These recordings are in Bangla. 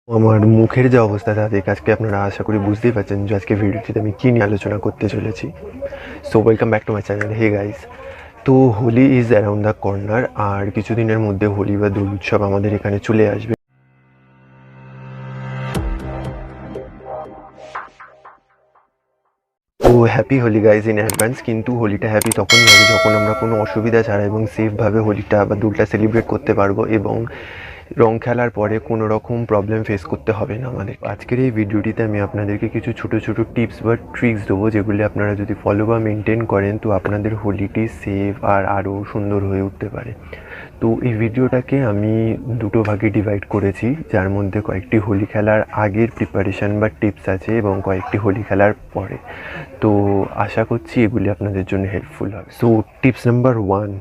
আমার মুখের যে অবস্থা তা দেখে আজকে আপনারা আশা করি বুঝতেই পারছেন যে আজকে ভিডিওটিতে আমি কী নিয়ে আলোচনা করতে চলেছি। So welcome back to my channel. Hey guys, তো Holi is around the corner, আর কিছুদিনের মধ্যে হোলি বা দোল উৎসব আমাদের এখানে চলে আসবে। তো happy Holi guys in advance. কিন্তু হোলিটা হ্যাপি তখনই হবে যখন আমরা কোনো অসুবিধা ছাড়া এবং সেফভাবে হোলিটা বা দোলটা সেলিব্রেট করতে পারবো এবং রং খেলার পরে কোনো রকম প্রবলেম ফেস করতে হবে না আমাদের। আজকের এই ভিডিওটিতে আমি আপনাদেরকে কিছু ছোটো ছোটো টিপস বা ট্রিক্স দেবো, যেগুলি আপনারা যদি ফলো বা মেনটেন করেন তো আপনাদের হোলিটি সেফ আর আরও সুন্দর হয়ে উঠতে পারে। তো এই ভিডিওটাকে আমি দুটো ভাগে ডিভাইড করেছি, যার মধ্যে কয়েকটি হোলি খেলার আগের প্রিপারেশান বা টিপস আছে এবং কয়েকটি হোলি খেলার পরে। তো আশা করছি এগুলি আপনাদের জন্য হেল্পফুল হবে। So tips number 1,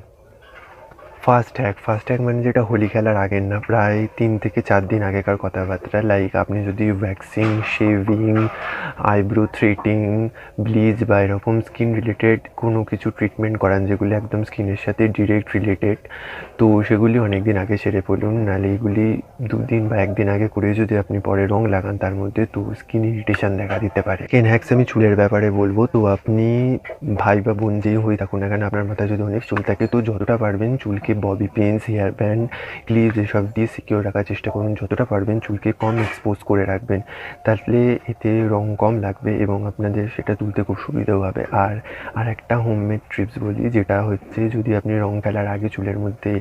first hack মানে যেটা হোলি খেলার আগের না, প্রায় 3 থেকে 4 দিন আগেকার কথাবার্তা। লাইক আপনি যদি waxing, shaving, eyebrow threatening, bleach বা এরকম স্কিন রিলেটেড কোনো কিছু ট্রিটমেন্ট করান যেগুলি একদম স্কিনের সাথে ডিরেক্ট রিলেটেড, তো সেগুলি অনেক দিন আগে সেরে ফেলুন। নাহলে এগুলি 2 দিন বা 1 দিন আগে করে যদি আপনি পরে রং লাগান তার মধ্যে, তো স্কিন ইরিটেশন দেখা দিতে পারে। সেকেন্ড হ্যাক্স আমি চুলের ব্যাপারে বলবো। তো আপনি ভাই বা বোন যেই হয়ে থাকুন না কেন, আপনার মাথায় যদি অনেক চুল থাকে তো যতটা পারবেন চুলকে bobby pins, hair band, clips এসব দিয়ে সিকিউর রাখার চেষ্টা করুন। যতটা পারবেন চুলকে কম এক্সপোজ করে রাখবেন, তাহলে এতে রং কম লাগবে এবং আপনাদের সেটা তুলতে খুব সুবিধাও হবে। আর একটা হোমমেড ট্রিপস বলি, যেটা হচ্ছে যদি আপনি রং খেলার আগে চুলের মধ্যে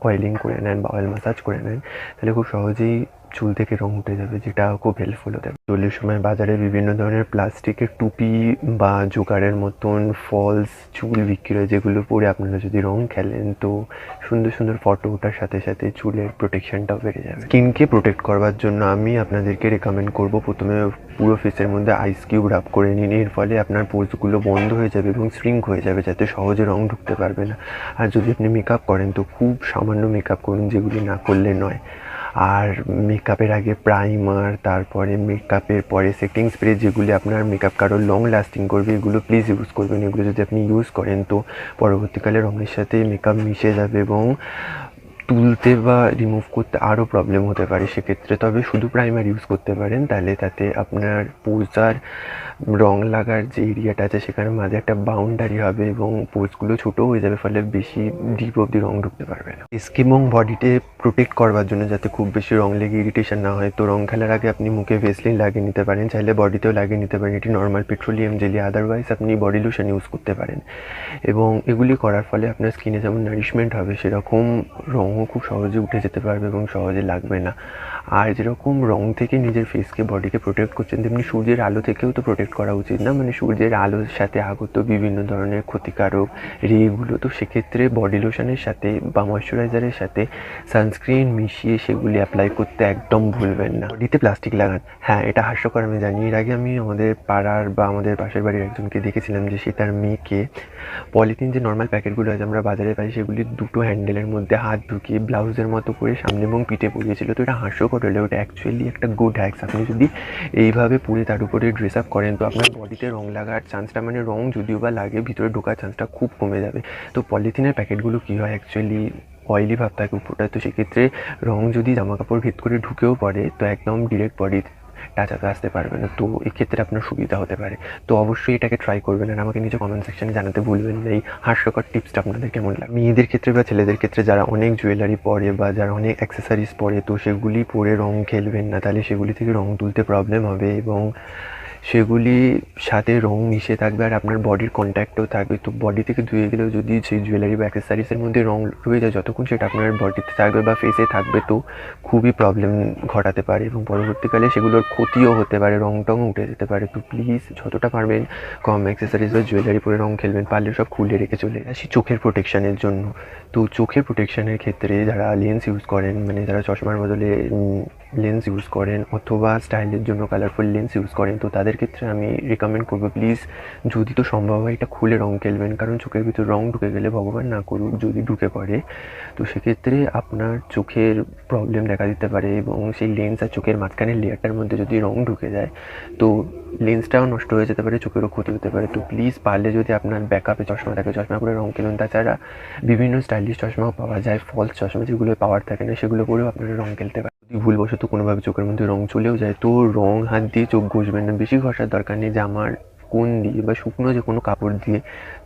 অয়েলিং করে নেন বা অয়েল ম্যাসাজ করে নেন, তাহলে খুব সহজেই চুল থেকে রং উঠে যাবে, যেটা খুব হেল্পফুল হতে পারে। দোলের সময় বাজারে বিভিন্ন ধরনের প্লাস্টিকের টুপি বা জোকারের মতন ফলস চুল বিক্রি হয়, যেগুলো পরে আপনারা যদি রং খেলেন তো সুন্দর সুন্দর ফটো ওঠার সাথে সাথে চুলের প্রোটেকশনটাও বেড়ে যাবে। স্কিনকে প্রোটেক্ট করবার জন্য আমি আপনাদেরকে রেকমেন্ড করব, প্রথমে পুরো ফেসের মধ্যে আইস কিউব রাব করে নিন। এর ফলে আপনার পোর্সগুলো বন্ধ হয়ে যাবে এবং শ্রিঙ্ক হয়ে যাবে, যাতে সহজে রং ঢুকতে পারবে না। আর যদি আপনি মেকআপ করেন তো খুব সামান্য মেকআপ করুন, যেগুলি না করলে নয়। আর মেকআপের আগে প্রাইমার, তারপরে মেকআপের পরে সেটিং স্প্রে, যেগুলি আপনার মেকআপ কারো লং লাস্টিং করবে, এগুলো প্লিজ ইউজ করবেন। এগুলো যদি আপনি ইউজ করেন তো পরবর্তীকালে রঙের সাথে মেকআপ মিশে যাবে এবং তুলতে বা রিমুভ করতে আরও প্রবলেম হতে পারে সেক্ষেত্রে। তবে শুধু প্রাইমার ইউজ করতে পারেন, তাহলে তাতে আপনার পোর্স রং লাগার যে এরিয়াটা আছে সেখানে মাঝে একটা বাউন্ডারি হবে এবং পোর্সগুলো ছোটো হয়ে যাবে, ফলে বেশি ডিপ অব্দি রং ঢুকতে পারবে না। স্কিন এবং বডিতে প্রোটেক্ট করবার জন্য যাতে খুব বেশি রং লেগে ইরিটেশন না হয়, তো রং খেলার আগে আপনি মুখে ভেসলিন লাগিয়ে নিতে পারেন, চাইলে বডিতেও লাগিয়ে নিতে পারেন। এটি নর্মাল পেট্রোলিয়াম জেলি, আদারওয়াইজ আপনি বডি লোশন ইউজ করতে পারেন। এবং এগুলি করার ফলে আপনার স্কিনে যেমন নারিশমেন্ট হবে, সেরকম রঙও খুব সহজে উঠে যেতে পারবে এবং সহজে লাগবে না। আর যেরকম রং থেকে নিজের ফেসকে, বডিকে প্রোটেক্ট করছেন, তেমনি সূর্যের আলো থেকেও তো প্রোটেক্ট করা উচিত না। মানে সূর্যের আলোর সাথে আগত বিভিন্ন ধরনের ক্ষতিকারক রেগুলো, তো সেক্ষেত্রে বডি লোশনের সাথে বা ময়শ্চারাইজারের সাথে সানস্ক্রিন মিশিয়ে সেগুলি অ্যাপ্লাই করতে একদম ভুলবেন না। বডিতে প্লাস্টিক লাগান, হ্যাঁ এটা হাস্যকর আমি জানি। এর আগে আমি আমাদের পাড়ার বা আমাদের পাশের বাড়ির একজনকে দেখেছিলাম যে সে তার মেয়েকে পলিথিন যে নর্মাল প্যাকেটগুলো আছে আমরা বাজারে পাই, সেগুলি দুটো হ্যান্ডেলের মধ্যে হাত ঢুকিয়ে ব্লাউজের মতো করে সামনে এবং পিঠে পরিয়েছিল। তো এটা হাস্যকর হলে ওটা অ্যাকচুয়ালি একটা গুড হ্যাক্স। আপনি যদি এইভাবে পরে তার উপরে ড্রেস আপ করেন তো আপনার বডিতে রং লাগার চান্সটা, মানে রং যদিও বা লাগে, ভিতরে ঢোকার চান্সটা খুব কমে যাবে। তো পলিথিনের প্যাকেটগুলো কী হয়, অ্যাকচুয়ালি অয়েলি ভাব থাকে উপরটা, তো সেক্ষেত্রে রং যদি জামা কাপড় ভেদ করে ঢুকেও পড়ে তো একদম ডিরেক্ট বডি টাচাতে আসতে পারবে না, তো এক্ষেত্রে আপনার সুবিধা হতে পারে। তো অবশ্যই এটাকে ট্রাই করবেন আর আমাকে নিচে কমেন্ট সেকশনে জানাতে ভুলবেন না এই হাস্যকর টিপসটা আপনাদের কেমন লাগে। মেয়েদের ক্ষেত্রে বা ছেলেদের ক্ষেত্রে যারা অনেক জুয়েলারি পরে বা যারা অনেক অ্যাক্সেসরিজ পরে, তো সেগুলি পরে রং খেলবেন না, তাহলে সেগুলি থেকে রং তুলতে প্রবলেম হবে এবং সেগুলি সাথে রং মিশে থাকবে আর আপনার বডির কন্ট্যাক্টও থাকবে। তো বডি থেকে ধুয়ে গেলেও যদি সেই জুয়েলারি বা অ্যাক্সেসরিজের মধ্যে রং রয়ে যায়, যতক্ষণ সেটা আপনার বডিতে থাকবে বা ফেসে থাকবে তো খুবই প্রবলেম ঘটাতে পারে এবং পরবর্তীকালে সেগুলোর ক্ষতিও হতে পারে, রং টং উঠে যেতে পারে। তো প্লিজ যতটা পারবেন কম অ্যাক্সেসরিজ বা জুয়েলারি পরে রং খেলবেন, পারলে সব খুলে রেখে চলে আসি চোখের প্রোটেকশানের জন্য। তো চোখের প্রোটেকশানের ক্ষেত্রে যারা লেন্স ইউজ করেন, মানে যারা চশমার বদলে লেন্স ইউজ করেন অথবা স্টাইলের জন্য কালারফুল লেন্স ইউজ করেন, তো তাদের ক্ষেত্রে আমি রেকমেন্ড করবো প্লিজ যদি তো সম্ভব হয় এটা খুলে রং খেলবেন। কারণ চোখের ভিতর রং ঢুকে গেলে, ভগবান না করুক যদি ঢুকে পড়ে, তো সেক্ষেত্রে আপনার চোখের প্রবলেম দেখা দিতে পারে এবং সেই লেন্স আর চোখের মাঝখানের লেয়ারটার মধ্যে যদি রং ঢুকে যায় তো লেন্সটাও নষ্ট হয়ে যেতে পারে, চোখেরও ক্ষতি হতে পারে। তো প্লিজ পারলে যদি আপনার ব্যাকআপে চশমা থাকে চশমা করে রং খেলুন। তাছাড়া বিভিন্ন স্টাইলিশ চশমাও পাওয়া যায়, ফলস চশমা যেগুলো পাওয়ার থাকে না সেগুলো পরেও আপনারা রং খেলতে পারেন। যদি ভুলবশত কোনোভাবে চোখের মধ্যে রং চলেও যায় তো রং হাত দিয়ে চোখ ঘষবেন না, বেশি ঘষার দরকার নেই। জামার কোণ দিয়ে বা শুকনো যে কোনো কাপড় দিয়ে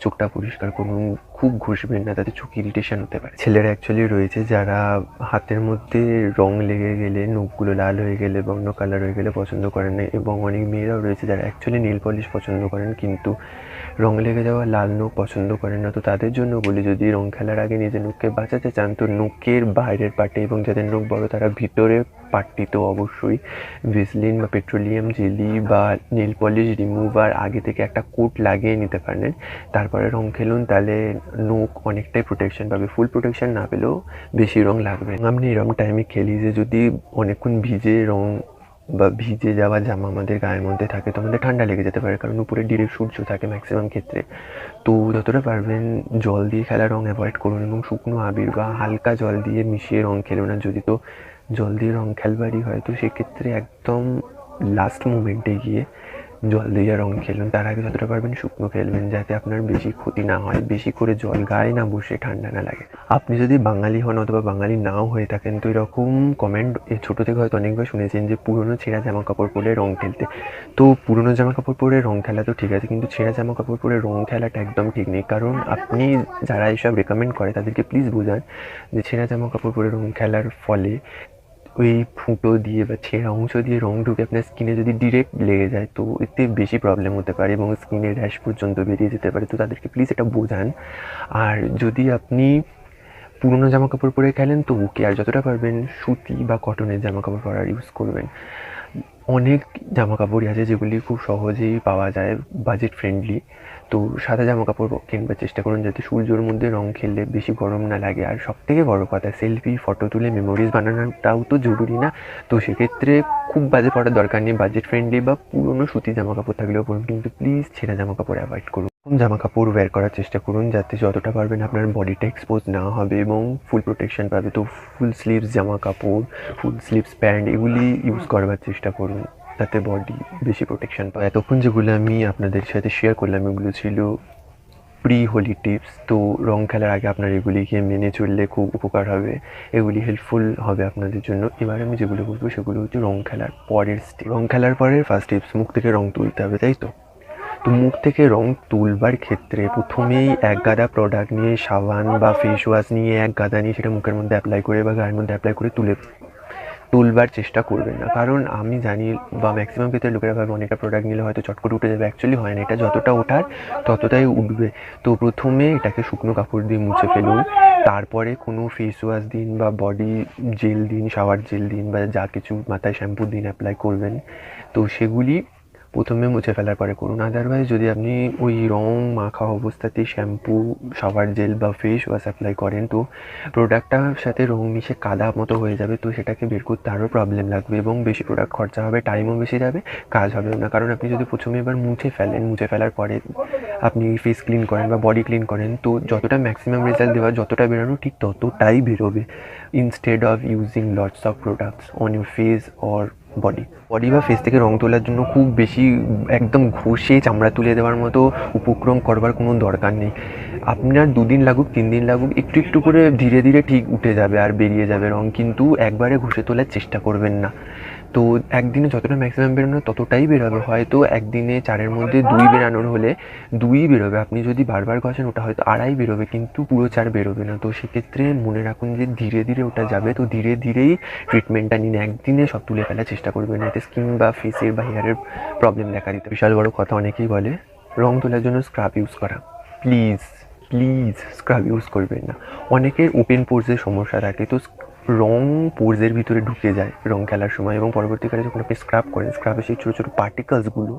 চোখটা পরিষ্কার করুন, খুব ঘষবেন না, তাতে চোখ ইরিটেশন হতে পারে। ছেলেরা অ্যাকচুয়ালি রয়েছে যারা হাতের মধ্যে রং লেগে গেলে, নখগুলো লাল হয়ে গেলে বা অন্য কালার হয়ে গেলে পছন্দ করেন না, এবং অনেক মেয়েরাও রয়েছে যারা অ্যাকচুয়ালি নেল পলিশ পছন্দ করেন কিন্তু রং লেগে যাওয়া লাল নখ পছন্দ করেন না। তো তাদের জন্য বলি, যদি রং খেলার আগে নিজের নখকে বাঁচাতে চান তো নখের বাইরের পার্টে এবং যাদের নখ বড় তারা ভিতরের পার্টটি তো অবশ্যই ভেসলিন বা পেট্রোলিয়াম জেলি বা নেল পলিশ রিমুভার আগে থেকে একটা কোট লাগিয়ে নিতে পারেন, তারপরে রং খেলুন, তাহলে নখ অনেকটাই প্রোটেকশন পাবে। ফুল প্রোটেকশন না পেলেও বেশি রং লাগবে। আপনি এরকম টাইমে খেলি যে যদি অনেকক্ষণ ভিজে রং বা ভিজে যাওয়া জামা আমাদের গায়ের মধ্যে থাকে তো আমাদের ঠান্ডা লেগে যেতে পারে, কারণ উপরে ডিরেক্ট সূর্য থাকে ম্যাক্সিমাম ক্ষেত্রে। তো যতটা পারবেন জল দিয়ে খেলা রং অ্যাভয়েড করুন এবং শুকনো আবির বা হালকা জল দিয়ে মিশিয়ে রং খেলুন। না যদি তো জল দিয়ে রং খেলবারই হয় তো সেক্ষেত্রে একদম লাস্ট মোমেন্টে গিয়ে জল দিয়ে রং খেলুন। তার আগে যতটা পারবেন শুকনো খেলবেন, যাতে আপনার বেশি ক্ষতি না হয়, বেশি করে জল গায়ে না বসে ঠান্ডা না লাগে। আপনি যদি বাঙালি হন অথবা বাঙালি নাও হয়ে থাকেন তো এরকম কমেন্ট ছোটো থেকে হয়তো অনেকবার শুনেছেন যে পুরনো ছেঁড়া জামা কাপড় পরে রং খেলতে। তো পুরনো জামা কাপড় পরে রং খেলা তো ঠিক আছে, কিন্তু ছেঁড়া জামা কাপড় পরে রং খেলাটা একদম ঠিক নেই। কারণ আপনি যারা এসব রেকমেন্ড করে তাদেরকে প্লিজ বোঝান যে ছেঁড়া জামা কাপড় পরে রং খেলার ফলে ওই ফুটো দিয়ে বা ছেঁড়া অংশ দিয়ে রং ঢুকে আপনার স্কিনে যদি ডিরেক্ট লেগে যায় তো এতে বেশি প্রবলেম হতে পারে এবং স্কিনে র্যাশ পর্যন্ত বেরিয়ে যেতে পারে। তো তাদেরকে প্লিজ এটা বোঝান। আর যদি আপনি পুরোনো জামা কাপড় পরে খেলেন তো ওকে, আর যতটা পারবেন সুতি বা কটনের জামা কাপড় পরার ইউজ করবেন। অনেক জামা কাপড়ই আছে যেগুলি খুব সহজেই পাওয়া যায়, বাজেট ফ্রেন্ডলি। তো সাদা জামা কাপড় কিনবার চেষ্টা করুন যাতে সূর্যর মধ্যে রং খেললে বেশি গরম না লাগে। আর সব থেকে বড়ো কথা, সেলফি ফটো তুলে মেমোরিজ বানানোটাও তো জরুরি না। তো সেক্ষেত্রে খুব বাজে পড়ার দরকার নেই, বাজেট ফ্রেন্ডলি বা পুরোনো সুতি জামা কাপড় থাকলেও পরুন, কিন্তু প্লিজ ছেঁড়া জামা কাপড় অ্যাভয়েড করুন। জামা কাপড় ওয়্যার করার চেষ্টা করুন যাতে যতটা পারবেন আপনার বডিটা এক্সপোজ না হবে এবং ফুল প্রোটেকশন পাবে। তো ফুল স্লিভস জামা কাপড়, ফুল স্লিভস প্যান্ট এগুলি ইউজ করবার চেষ্টা করুন যাতে বডি বেশি প্রোটেকশন পায়। এতক্ষণ যেগুলো আমি আপনাদের সাথে শেয়ার করলাম এগুলো ছিল প্রি হোলি টিপস। তো রং খেলার আগে আপনার এগুলিকে মেনে চললে খুব উপকার হবে, এগুলি হেল্পফুল হবে আপনাদের জন্য। এবার আমি যেগুলো বলবো সেগুলো হচ্ছে রং খেলার পরের স্টেপ। রং খেলার পরের ফার্স্ট টিপস, মুখ থেকে রং তুলতে হবে, তাই তো? তো মুখ থেকে রং তুলবার ক্ষেত্রে প্রথমেই এক গাদা প্রোডাক্ট নিয়ে, সাবান বা ফেস ওয়াশ নিয়ে এক গাদা নিয়ে সেটা মুখের মধ্যে অ্যাপ্লাই করে বা গায়ের মধ্যে অ্যাপ্লাই করে তুলবার চেষ্টা করবেন না। কারণ আমি জানি বা ম্যাক্সিমাম ক্ষেত্রে লোকেরা ভাবে অনেকটা প্রোডাক্ট নিলে হয়তো চট করে উঠে যাবে, অ্যাকচুয়ালি হয় না। এটা যতটা ওঠার ততটাই উঠবে। তো প্রথমে এটাকে শুকনো কাপড় দিয়ে মুছে ফেলুন, তারপরে কোনো ফেস ওয়াশ দিন বা বডি জেল দিন, শাওয়ার জেল দিন বা যা কিছু মাথায় শ্যাম্পু দিন অ্যাপ্লাই করবেন তো সেগুলি প্রথমে মুছে ফেলার পরে করুন। আদারওয়াইজ যদি আপনি ওই রং মাখা অবস্থাতেই শ্যাম্পু, শাওয়ার জেল বা ফেস ওয়াশ অ্যাপ্লাই করেন তো প্রোডাক্টটার সাথে রং মিশে কাদা মতো হয়ে যাবে। তো সেটাকে বের করতে আরও প্রবলেম লাগবে এবং বেশি প্রোডাক্ট খরচা হবে, টাইমও বেশি যাবে, কাজ হবে না। কারণ আপনি যদি প্রথমে এবার মুছে ফেলেন, মুছে ফেলার পরে আপনি ফেস ক্লিন করেন বা বডি ক্লিন করেন তো যতটা ম্যাক্সিমাম রেজাল্ট দেওয়া, যতটা বেরোনো ঠিক ততটাই বেরোবে, instead of using lots of products on your face or body বা ফেস থেকে রং তোলার জন্য খুব বেশি একদম ঘষে চামড়া তুলে দেওয়ার মতো উপক্রম করবার কোনো দরকার নেই। আপনার 2 দিন লাগুক 3 দিন লাগুক একটু একটু করে ধীরে ধীরে ঠিক উঠে যাবে আর বেরিয়ে যাবে রং, কিন্তু একবারে ঘষে তোলার চেষ্টা করবেন না। তো একদিনে যতটা ম্যাক্সিমাম বেরোনো ততটাই বেরোবে। হয়তো একদিনে 4-এর মধ্যে 2 বেরানোর হলে 2ই বেরোবে, আপনি যদি বারবার ঘষেন ওটা হয়তো 2.5 বেরোবে কিন্তু পুরো 4 বেরোবে না। তো সেক্ষেত্রে মনে রাখুন যে ধীরে ধীরে ওটা যাবে, তো ধীরে ধীরেই ট্রিটমেন্টটা নিন, একদিনে সব তুলে ফেলার চেষ্টা করবেন না, এতে স্কিন বা ফেসের বা হেয়ারের প্রবলেম দেখা দিতে। বিশাল বড় কথা, অনেকেই বলে রং তোলার জন্য স্ক্রাব ইউজ করা, প্লিজ প্লিজ স্ক্রাব ইউজ করবেন না। অনেকের ওপেন পোর্সের সমস্যা থাকে, তো রং পোর্সের ভিতরে ঢুকে যায় রং খেলার সময় এবং পরবর্তীকালে যখন আপনি স্ক্রাব করেন স্ক্রাবে সেই ছোটো ছোটো পার্টিকলসগুলো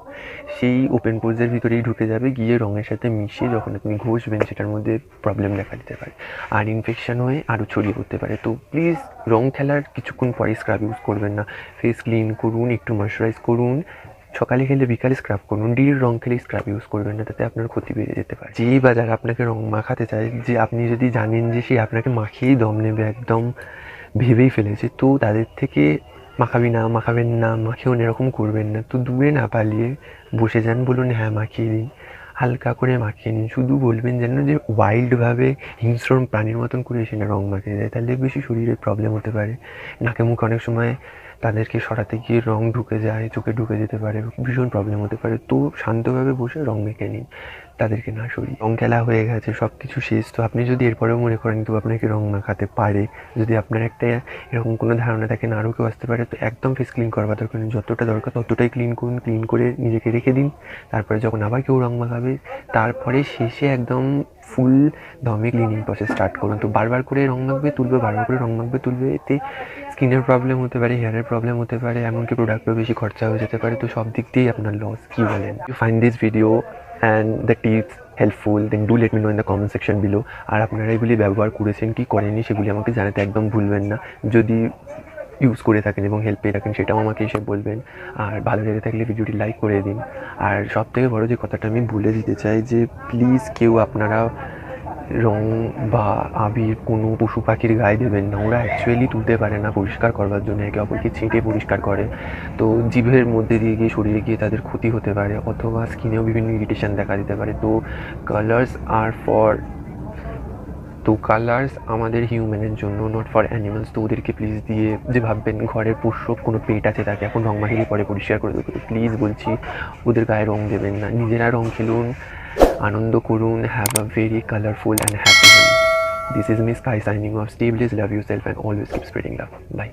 সেই ওপেন পোর্সের ভিতরেই ঢুকে যাবে, গিয়ে রঙের সাথে মিশে যখন আপনি ঘষবেন সেটার মধ্যে প্রবলেম দেখা দিতে পারে আর ইনফেকশন হয়ে আরও ছড়িয়ে পড়তে পারে। তো প্লিজ রং খেলার কিছুক্ষণ পরে স্ক্রাব ইউজ করবেন না, ফেস ক্লিন করুন, একটু ময়শ্চারাইজ করুন, সকালে খেলে বিকালে স্ক্রাব করুন, ডির রং খেলে স্ক্রাব ইউজ করবেন না, তাতে আপনার ক্ষতি বেড়ে যেতে পারে। যেই বা যারা আপনাকে রং মাখাতে চায়, যে আপনি যদি জানেন যে সে আপনাকে মাখিয়েই দম নেবে, একদম ভেবেই ফেলেছে, তো তাদের থেকে মাখাবেন না, মাখিয়েও এরকম করবেন না। তো দূরে না পালিয়ে বসে যান, বলুন হ্যাঁ মাখিয়ে দিন, হালকা করে মাখিয়ে নিন। শুধু বলবেন যেন যে ওয়াইল্ডভাবে হিংস্র প্রাণীর মতন করে এসে না রং মাখিয়ে দেয়, তাহলে বেশি শরীরে প্রবলেম হতে পারে। নাকে মুখে অনেক সময় তাদেরকে সরাতে গিয়ে রং ঢুকে যায়, চোখে ঢুকে যেতে পারে, ভীষণ প্রবলেম হতে পারে। তো শান্তভাবে বসে রং মেখে নিন, তাদেরকে না সরিয়ে। রং খেলা হয়ে গেছে, সব কিছু শেষ। তো আপনি যদি এরপরেও মনে করেন কেউ আপনাকে রং মাখাতে পারে, যদি আপনার একটা এরকম কোনো ধারণা থাকে না আরও কেউ আসতে পারে, তো একদম ফেস ক্লিন করবার দরকার নেই। যতটা দরকার ততটাই ক্লিন করুন, ক্লিন করে নিজেকে রেখে দিন। তারপরে যখন আবার কেউ রং মাখাবে, তারপরে শেষে একদম ফুল দমে ক্লিনিং প্রসেস স্টার্ট করুন। তো বারবার করে রং মাখবে তুলবে, বারবার করে রং মাখবে তুলবে, এতে স্কিনের প্রবলেম হতে পারে, হেয়ারের প্রবলেম হতে পারে, এমনকি প্রোডাক্টও বেশি খরচা হয়ে যেতে পারে। তো সব দিক দিয়েই আপনার লস। কী বলেন? You find this video and the tips helpful, then do let me know in the comment section below. আর আপনারা এগুলি ব্যবহার করেছেন কি করেননি সেগুলি আমাকে জানাতে একদম ভুলবেন না। যদি ইউজ করে থাকেন এবং হেল্প পেয়ে থাকেন সেটাও আমাকে এসে বলবেন। আর ভালো লেগে থাকলে ভিডিওটি লাইক করে দিন। আর সবথেকে বড় যে কথাটা আমি বলে দিতে চাই যে প্লিজ কেউ আপনারা রং বা আবির কোনো পশু পাখির গায়ে দেবেন না। ওরা অ্যাকচুয়ালি তুলতে পারে না পরিষ্কার করবার জন্য, একে অপরকে ছেঁটে পরিষ্কার করে। তো জিভের মধ্যে দিয়ে গিয়ে শরীরে গিয়ে তাদের ক্ষতি হতে পারে, অথবা স্কিনেও বিভিন্ন ইরিটেশন দেখা দিতে পারে। তো কালার্স আমাদের হিউম্যানের জন্য, নট ফর অ্যানিমালস। তো ওদেরকে প্লিজ দিয়ে যে ভাববেন ঘরের পোষ্য কোনো পেট আছে তাকে এখন রং মাখিয়ে পরে পরিষ্কার করে দেবে, প্লিজ বলছি ওদের গায়ে রং দেবেন না। নিজেরা রং খেলুন, আনন্দ করুন। Have a very colourful and happy Holi. This is me Sky signing off. Stay blessed, love yourself and always keep spreading love. Bye.